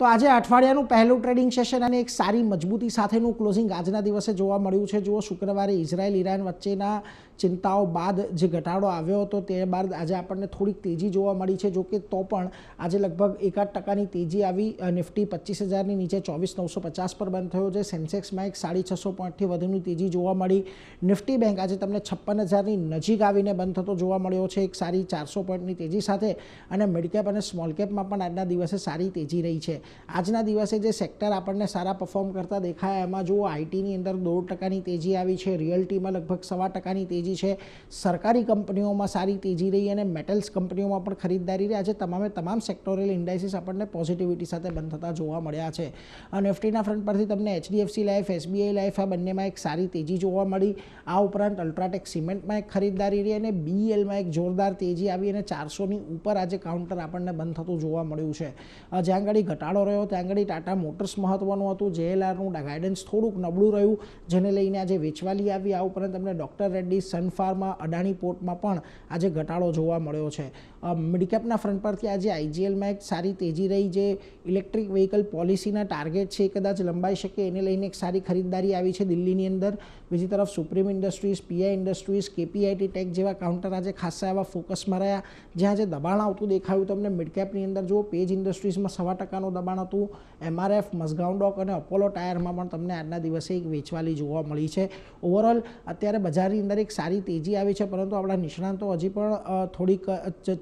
તો આજે અઠવાડિયાનું પહેલું ટ્રેડિંગ સેશન અને એક સારી મજબૂતી સાથેનું ક્લોઝિંગ આજના દિવસે જોવા મળ્યું છે। જુઓ, શુક્રવારે ઇઝરાયલ ઈરાન વચ્ચેના ચિંતાઓ બાદ જે ઘટાડો આવ્યો હતો તે બાદ આજે આપણને થોડીક તેજી જોવા મળી છે। જો કે તો પણ આજે લગભગ 1.8% તેજી આવી। નિફ્ટી 25,000ની નીચે 24,950 પર બંધ થયો છે। સેન્સેક્સમાં એક 650 પોઈન્ટથી વધુની તેજી જોવા મળી। નિફ્ટી બેંક આજે તમને 56,000ની નજીક આવીને બંધ થતો જોવા મળ્યો છે, એક સારી 400 પોઈન્ટની તેજી સાથે। અને મિડકેપ અને સ્મોલ કેપમાં પણ આજના દિવસે સારી તેજી રહી છે। આજના દિવસે જે સેક્ટર આપણને સારા પરફોર્મ કરતા દેખાયા એમાં જુઓ, આઈટીની અંદર 2% તેજી આવી છે, રિયલ્ટીમાં લગભગ 1.25% તેજી છે, સરકારી કંપનીઓમાં સારી તેજી રહી અને મેટલ્સ કંપનીઓમાં પણ ખરીદદારી રહી। આજે તમામ સેક્ટોરિયલ ઇન્ડાઇસીસ આપણને પોઝિટિવિટી સાથે બંધ થતા જોવા મળ્યા છે। નિફ્ટીના ફ્રન્ટ પરથી તમને એચડીએફસી લાઈફ, એસબીઆઈ લાઈફ, આ બંનેમાં એક સારી તેજી જોવા મળી। આ ઉપરાંત અલ્ટ્રાટેક સિમેન્ટમાં એક ખરીદદારી રહી અને બીઈએલમાં એક જોરદાર તેજી આવી અને 400ની ઉપર આજે કાઉન્ટર આપણને બંધ થતું જોવા મળ્યું છે। જ્યાં આગળ ઘટાડો રહ્યો ત્યાં આગળ ટાટા મોટર્સ મહત્વનું હતું, જેએલઆરનું ગાઈડન્સ થોડુંક નબળું રહ્યું, જેને લઈને આજે વેચવાલી આવી। આ ઉપરાંત તમને doctor Reddy, Sun Pharma, Adani પોર્ટમાં પણ આજે ઘટાડો જોવા મળ્યો છે। મિડકેપના ફ્રન્ટ પરથી આજે આઈજીએલમાં એક સારી તેજી રહી, જે ઇલેક્ટ્રિક વ્હીકલ પોલિસીના ટાર્ગેટ છે કદાચ લંબાઈ શકે એને લઈને એક સારી ખરીદદારી આવી છે દિલ્હીની અંદર। બીજી તરફ supreme industries, PI industries, KPIT tech જેવા કાઉન્ટર આજે ખાસા એવા ફોકસમાં રહ્યા, જ્યાં આજે દબાણ આવતું દેખાયું તમને મિડકેપની અંદર। જુઓ, પેજ ઇન્ડસ્ટ્રીઝમાં 1.25%નું દબાણ હતું, એમઆરએફ, મઝગાઉં ડોક અને અપોલો ટાયરમાં પણ તમને આજના દિવસે એક વેચવાલી જોવા મળી છે। ઓવરઓલ અત્યારે બજારની અંદર એક સારી તેજી આવી છે, પરંતુ આપણા નિષ્ણાંતો હજી પણ થોડીક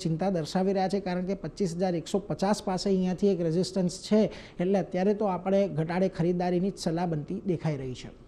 ચિંતા દર્શાવી રહ્યા છે, કારણ કે 25,150 પાસે અહીંયાથી એક રેઝિસ્ટન્સ છે, એટલે અત્યારે તો આપણે ઘટાડે ખરીદદારીની જ સલાહ બનતી દેખાઈ રહી છે।